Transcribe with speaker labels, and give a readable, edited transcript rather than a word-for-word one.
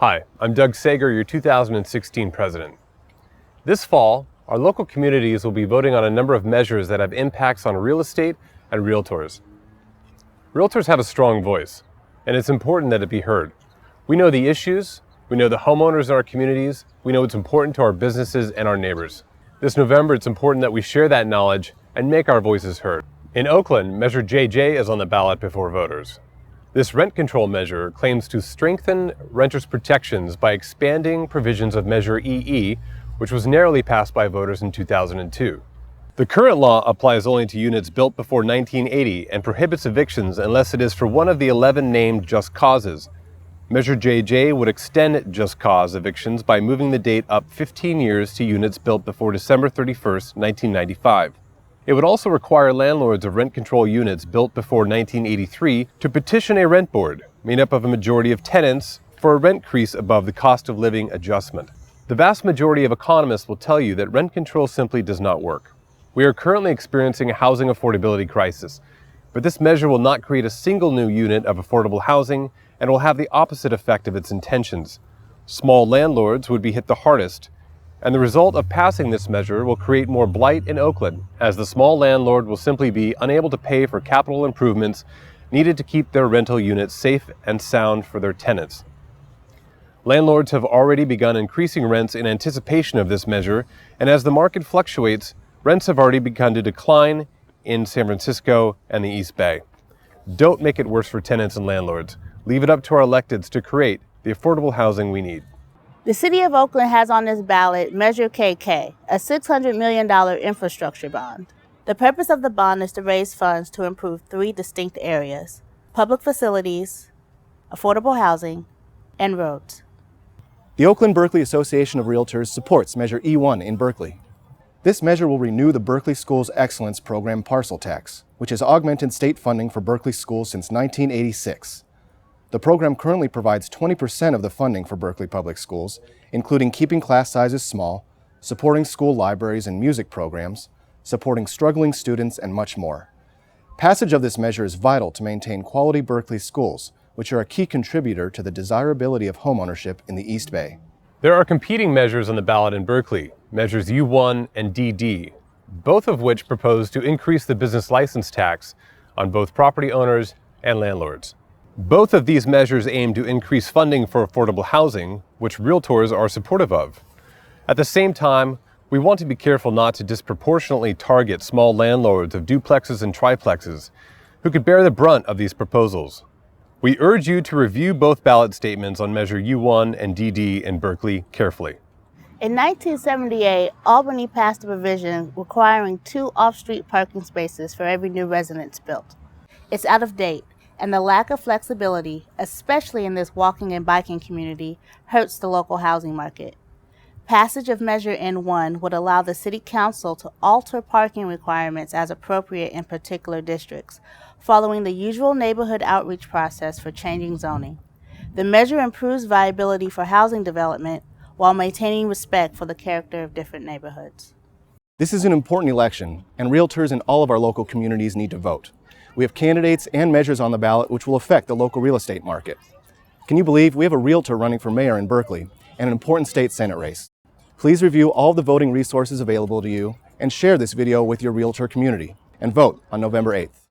Speaker 1: Hi, I'm Doug Sager, your 2016 president. This fall, our local communities will be voting on a number of measures that have impacts on real estate and realtors. Realtors have a strong voice, and it's important that it be heard. We know the issues, we know the homeowners in our communities, we know what's important to our businesses and our neighbors. This November, it's important that we share that knowledge and make our voices heard. In Oakland, Measure JJ is on the ballot before voters. This rent control measure claims to strengthen renters' protections by expanding provisions of Measure EE, which was narrowly passed by voters in 2002. The current law applies only to units built before 1980 and prohibits evictions unless it is for one of the 11 named just causes. Measure JJ would extend just cause evictions by moving the date up 15 years to units built before December 31st, 1995. It would also require landlords of rent control units built before 1983 to petition a rent board, made up of a majority of tenants, for a rent increase above the cost of living adjustment. The vast majority of economists will tell you that rent control simply does not work. We are currently experiencing a housing affordability crisis, but this measure will not create a single new unit of affordable housing and will have the opposite effect of its intentions. Small landlords would be hit the hardest, and the result of passing this measure will create more blight in Oakland, as the small landlord will simply be unable to pay for capital improvements needed to keep their rental units safe and sound for their tenants. Landlords have already begun increasing rents in anticipation of this measure, and as the market fluctuates, rents have already begun to decline in San Francisco and the East Bay. Don't make it worse for tenants and landlords. Leave it up to our electeds to create the affordable housing we need.
Speaker 2: The City of Oakland has on its ballot Measure KK, a $600 million infrastructure bond. The purpose of the bond is to raise funds to improve three distinct areas: public facilities, affordable housing, and roads.
Speaker 3: The Oakland-Berkeley Association of Realtors supports Measure E1 in Berkeley. This measure will renew the Berkeley Schools Excellence Program parcel tax, which has augmented state funding for Berkeley schools since 1986. The program currently provides 20% of the funding for Berkeley Public Schools, including keeping class sizes small, supporting school libraries and music programs, supporting struggling students, and much more. Passage of this measure is vital to maintain quality Berkeley schools, which are a key contributor to the desirability of homeownership in the East Bay.
Speaker 1: There are competing measures on the ballot in Berkeley, Measures U1 and DD, both of which propose to increase the business license tax on both property owners and landlords. Both of these measures aim to increase funding for affordable housing, which realtors are supportive of. At the same time, we want to be careful not to disproportionately target small landlords of duplexes and triplexes who could bear the brunt of these proposals. We urge you to review both ballot statements on Measure U1 and DD in Berkeley carefully.
Speaker 2: In 1978, Albany passed a provision requiring 2 off-street parking spaces for every new residence built. It's out of date, and the lack of flexibility, especially in this walking and biking community, hurts the local housing market. Passage of Measure N1 would allow the City Council to alter parking requirements as appropriate in particular districts, following the usual neighborhood outreach process for changing zoning. The measure improves viability for housing development while maintaining respect for the character of different neighborhoods.
Speaker 3: This is an important election, and realtors in all of our local communities need to vote. We have candidates and measures on the ballot which will affect the local real estate market. Can you believe we have a realtor running for mayor in Berkeley and an important state senate race? Please review all the voting resources available to you and share this video with your realtor community and vote on November 8th.